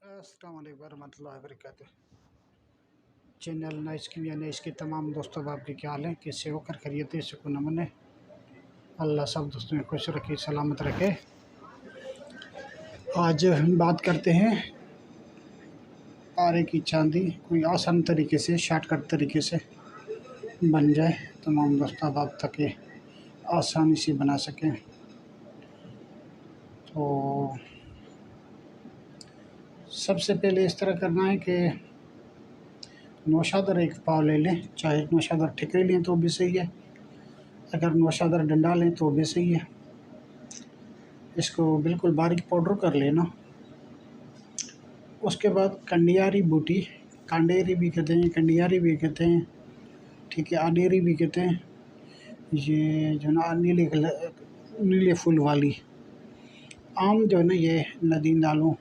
अस्सलाम वालेकुम रहमतुल्लाहि व बरकातुहू। चैनल नाइस की या नाइस के तमाम दोस्तों आपके क्या हाल है, कैसे हो कर खैरियत सुकून अमन है। अल्लाह सब दोस्तों में खुश रखे, सलामत रखे। आज हम बात करते हैं पारे की चांदी, कोई आसान तरीके से, शॉर्टकट तरीके से बन जाए, तमाम दोस्तों आप तक ये आसानी से बना सकें। तो सबसे पहले इस तरह करना है कि नौशादर एक पाव ले लें, चाहे नौशादर ठिकरी लें तो भी सही है, अगर नौशादर डंडा लें तो भी सही है। इसको बिल्कुल बारीक पाउडर कर लेना। उसके बाद कंडियारी बूटी, कांडेरी भी कहते हैं, कंडियारी भी कहते हैं, ठीक है, आडेरी भी कहते हैं। ये जो ना नीले फूल वाली आम जो है ना, ये नदी नालों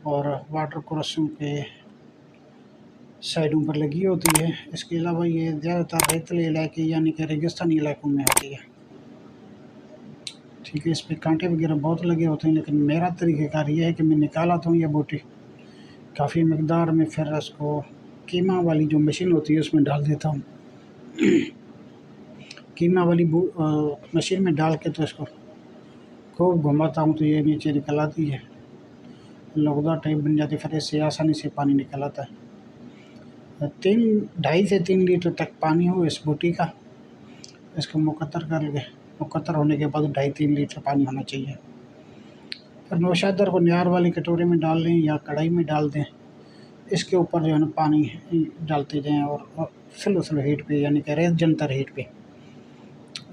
और वाटर क्रॉसिंग पे साइडों पर लगी होती है। इसके अलावा ये ज़्यादातर रेतीले इलाके यानी कि रेगिस्तानी इलाकों में होती है, ठीक है। इस पर कांटे वगैरह बहुत लगे होते हैं, लेकिन मेरा तरीक़ेकार ये है कि मैं निकाल आता हूँ ये बूटी काफ़ी मकदार में, फिर इसको कीमा वाली जो मशीन होती है उसमें डाल देता हूँ। कीमा वाली मशीन में डाल के तो इसको खूब घुमाता हूँ तो ये नीचे निकल आती है, लौदा टाइप बन जाती है। फिर इससे आसानी से पानी निकल आता है। 2.5 से 3 लीटर तक पानी हो इस बूटी का, इसको मुकत्तर कर ले। मुकत्तर होने के बाद 2.5-3 लीटर पानी होना चाहिए। फिर नौशादर को न्यार वाली कटोरे में डाल लें या कढ़ाई में डाल दें। इसके ऊपर जो है ना पानी डालते जाएं और स्लो हीट पे यानी कि रेत जंतर हीट पे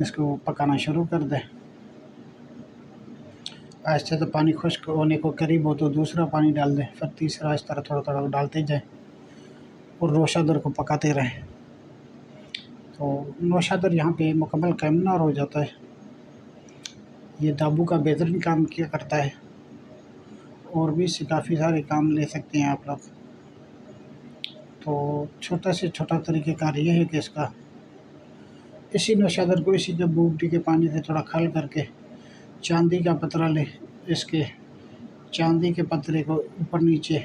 इसको पकाना शुरू कर दें। ऐसे तो पानी खुश्क होने को करीब हो तो दूसरा पानी डाल दें, फिर तीसरा, इस तरह थोड़ा थोड़ा डालते जाएं और नौशादर को पकाते रहें। तो नौशादर यहाँ पे मुकम्मल कैमनार हो जाता है। ये दाबू का बेहतरीन काम किया करता है और भी इससे काफ़ी सारे काम ले सकते हैं आप लोग। तो छोटा से छोटा तरीक़ेकार ये है कि इसका इसी नौशादर को इसी जब बूटी के पानी से थोड़ा खल करके चांदी का पतरा ले, इसके चांदी के पतरे को ऊपर नीचे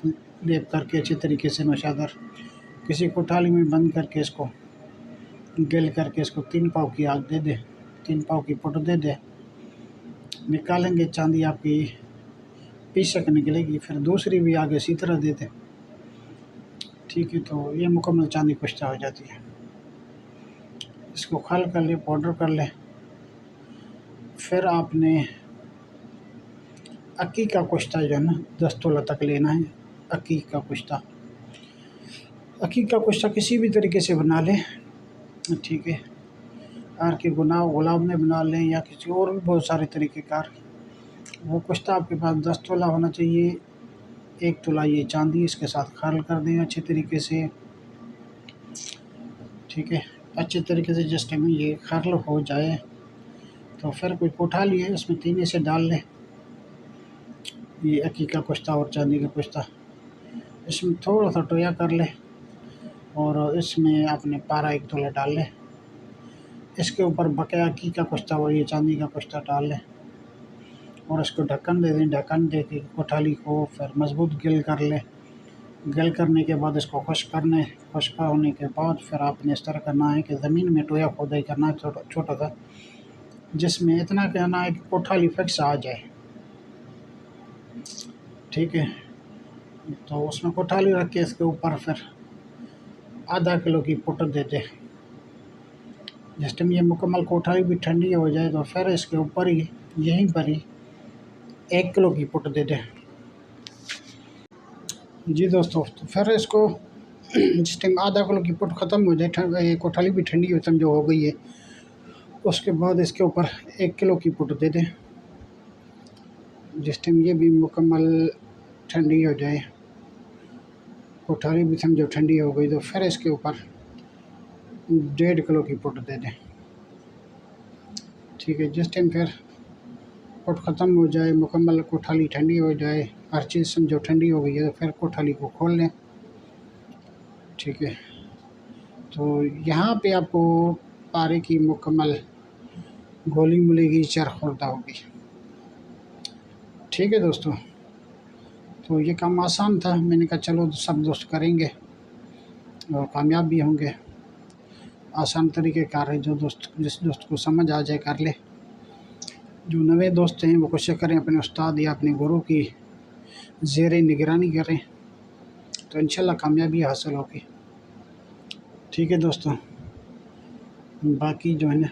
लेप करके अच्छे तरीके से नौशादर किसी कोठाली में बंद करके इसको गल करके इसको 3 पाव की आग दे दे, 3 पाव की पुट दे दे। निकालेंगे चांदी आपकी पीसक निकलेगी, फिर दूसरी भी आगे इसी तरह दे दें, ठीक है। तो ये मुकम्मल चांदी कुश्ता हो जाती है। इसको खल कर ले, पाउडर कर ले। फिर आपने अक्की का कुश्ता जो है ना 10 तोला तक लेना है। अक्की का कुश्ता, अक्की का कुश्ता किसी भी तरीके से बना लें, ठीक है। आर के गुलाब में बना लें या किसी और भी बहुत सारे तरीक़ेकार। वो कुश्ता आपके पास 10 तोला होना चाहिए। 1 तोला ये चांदी इसके साथ खल कर दें अच्छे तरीके से, ठीक है। अच्छे तरीके से जिस टाइम ये खल हो जाए तो फिर कोई कोठाली है इसमें 3 ऐसे डाल लें, ये अक्की का कुश्ता और चांदी का कुश्ता। इसमें थोड़ा सा टोया कर लें और इसमें अपने पारा 1 तोला डाल लें। इसके ऊपर बकाया अक्की का कुश्ता और ये चांदी का कुश्ता डाल लें और इसको ढक्कन दे दें। ढक्कन दे के कोठाली को फिर मजबूत गिल कर लें। गिल करने के बाद इसको खुश्क होने के बाद फिर आपने इस तरह करना है कि ज़मीन में टोया खोदाई करना है छोटा सा, जिसमें इतना करना है कि कोठाली फिक्स आ जाए, ठीक है। तो उसमें कोठाली रख के इसके ऊपर फिर आधा किलो की पुट दे दें। जिस टाइम ये मुकम्मल कोठाली भी ठंडी हो जाए तो फिर इसके ऊपर ही यहीं पर ही 1 किलो की पुट दे दें। जी दोस्तों, तो फिर इसको जिस टाइम आधा किलो की पुट ख़त्म हो जाए, ये कोठाली भी ठंडी हो समझो हो गई है, उसके बाद इसके ऊपर 1 किलो की पुट दे दें। जिस टाइम ये भी मुकम्मल ठंडी हो जाए, कोठाली भी समझो ठंडी हो गई, तो फिर इसके ऊपर 1.5 किलो की पुट दे दें, ठीक है। जिस टाइम फिर पुट ख़त्म हो जाए, मुकम्मल कोठाली ठंडी हो जाए, हर चीज़ समझो ठंडी हो गई है, तो फिर कोठाली को खोल लें, ठीक है। तो यहाँ पे आपको पारे की मुकम्मल गोली मिलेगी, चरखुर्दा होगी, ठीक है दोस्तों। तो ये काम आसान था, मैंने कहा चलो सब दोस्त करेंगे और कामयाब भी होंगे। आसान तरीके कार है, जो दोस्त जिस दोस्त को समझ आ जाए कर ले। जो नए दोस्त हैं वो कोशिश करें अपने उस्ताद या अपने गुरु की ज़ेर निगरानी करें, तो इंशाल्लाह कामयाबी हासिल होगी। ठीक है दोस्तों, बाकी जो है ना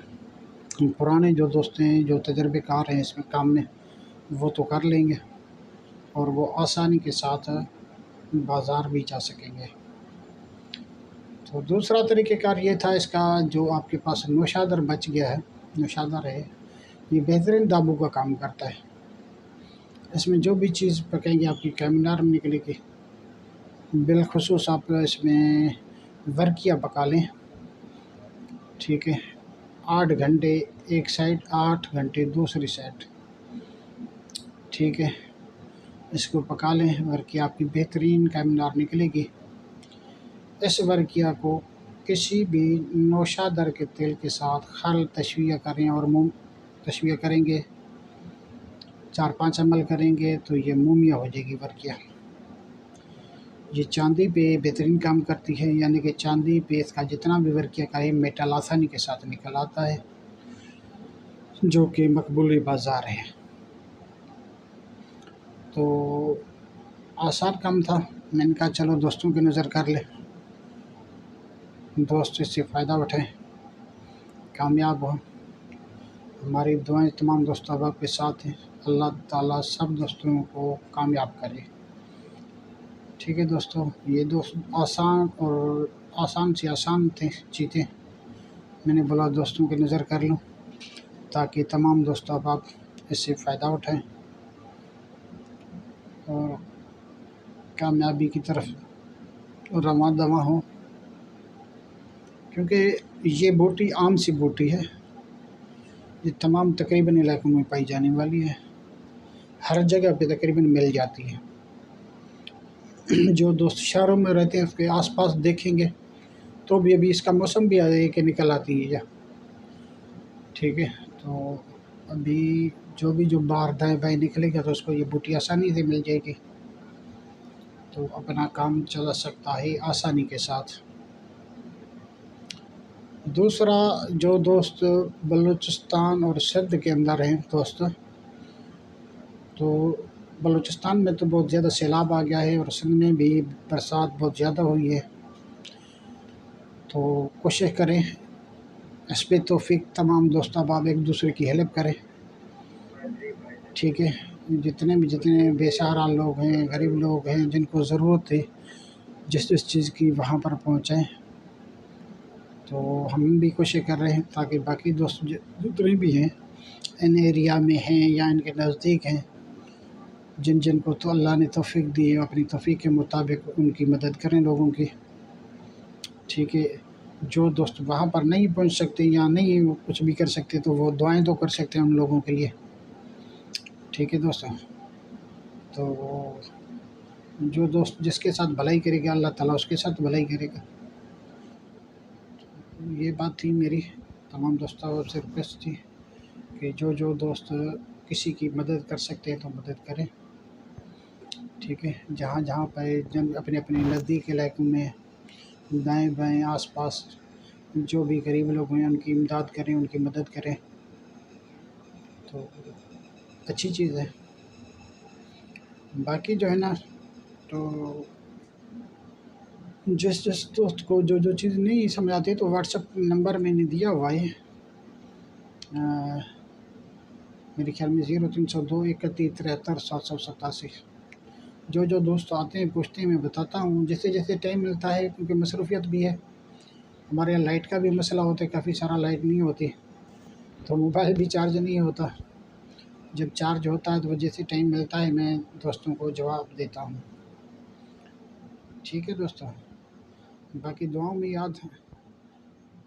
पुराने जो दोस्त हैं, जो तजर्बेकार हैं इसमें काम में, वो तो कर लेंगे और वो आसानी के साथ बाज़ार भी जा सकेंगे। तो दूसरा तरीक़ेकार ये था इसका, जो आपके पास नौशादर बच गया है, नौशादर है, ये बेहतरीन दाबू का काम करता है। इसमें जो भी चीज़ पकेंगी आपकी कैमिनार में निकलेगी। बिलख़ुसूस आप इसमें वर्किया पका लें, ठीक है, 8 घंटे एक साइड, 8 घंटे दूसरी साइड, ठीक है। इसको पका लें, वर्किया आपकी बेहतरीन कैमिनार निकलेगी। इस वर्किया को किसी भी नौशादर के तेल के साथ खल तशविया करें और मुँह तशविया करेंगे, 4-5 अमल करेंगे तो ये मोमिया हो जाएगी वर्किया। ये चांदी पे बेहतरीन काम करती है, यानी कि चांदी पे इसका जितना भी वर्किया का है मेटल आसानी के साथ निकल आता है, जो कि मकबूल बाज़ार है। तो आसान काम था, मैंने कहा चलो दोस्तों की नज़र कर ले, दोस्त इससे फ़ायदा उठाएं, कामयाब हों। हमारी दुआएं तमाम दोस्त अहबाब के साथ हैं, अल्लाह ताला सब दोस्तों को कामयाब करे। ठीक है दोस्तों, ये दोस्त आसान से आसान थे चीज़ें, मैंने बोला दोस्तों की नज़र कर लूँ ताकि तमाम दोस्त अहबाब इससे फ़ायदा उठाएं और कामयाबी की तरफ रवां दवां हो। क्योंकि ये बूटी आम सी बूटी है, ये तमाम तकरीबन इलाकों में पाई जाने वाली है, हर जगह पे तकरीबन मिल जाती है। जो दोस्त शहरों में रहते हैं उसके आसपास देखेंगे तो भी अभी इसका मौसम भी आ जाए कि निकल आती है, ठीक है। तो अभी जो बाहर दाएँ बाएँ निकलेगा तो उसको ये बूटी आसानी से मिल जाएगी, तो अपना काम चला सकता है आसानी के साथ। दूसरा, जो दोस्त बलूचिस्तान और सिंध के अंदर हैं दोस्त, तो बलूचिस्तान में तो बहुत ज़्यादा सैलाब आ गया है और सिंध में भी बरसात बहुत ज़्यादा हुई है। तो कोशिश करें इस पे तौफ़ीक तमाम दोस्त अहबाब एक दूसरे की हेल्प करें, ठीक है। जितने बेसहारा लोग हैं, गरीब लोग हैं, जिनको ज़रूरत है जिस चीज़ की वहाँ पर पहुँचाएँ। तो हम भी कोशिश कर रहे हैं ताकि बाकी दोस्त जितने भी हैं इन एरिया में हैं या इनके नज़दीक हैं, जिनको तो अल्लाह ने तौफ़ीक दी है, अपनी तौफ़ीक के मुताबिक उनकी मदद करें लोगों की, ठीक है। जो दोस्त वहाँ पर नहीं पहुँच सकते या नहीं कुछ भी कर सकते तो वो दुआएं तो कर सकते हैं उन लोगों के लिए, ठीक है दोस्तों। तो जो दोस्त जिसके साथ भलाई करेगा अल्लाह ताला उसके साथ भलाई करेगा। ये बात थी मेरी तमाम दोस्तों से रिक्वेस्ट थी कि जो दोस्त किसी की मदद कर सकते हैं तो मदद करें, ठीक है। जहाँ पे जन अपने नज़दीक इलाकों में दाएँ बाएँ आस-पास जो भी गरीब लोग हैं उनकी इमदाद करें, उनकी मदद करें, तो अच्छी चीज़ है। बाकी जो है ना, तो जिस दोस्त को जो चीज़ नहीं समझ आती तो व्हाट्सएप नंबर मैंने दिया हुआ है, मेरे ख्याल में 0302 31 73 787। जो दोस्त आते हैं पूछते हैं, मैं बताता हूँ जैसे टाइम मिलता है, क्योंकि मसरूफ़ियत भी है, हमारे यहाँ लाइट का भी मसला होता है, काफ़ी सारा लाइट नहीं होती, तो मोबाइल भी चार्ज नहीं होता। जब चार्ज होता है तो जैसे टाइम मिलता है मैं दोस्तों को जवाब देता हूँ, ठीक है दोस्तों। बाकी दुआओं में याद है,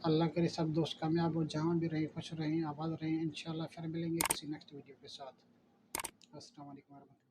अल्लाह करे सब दोस्त कामयाब हो, जहाँ भी रहें खुश रहें, आबाद रहें। इंशाल्लाह फिर मिलेंगे किसी नेक्स्ट वीडियो के साथ। अस्सलाम वालेकुम।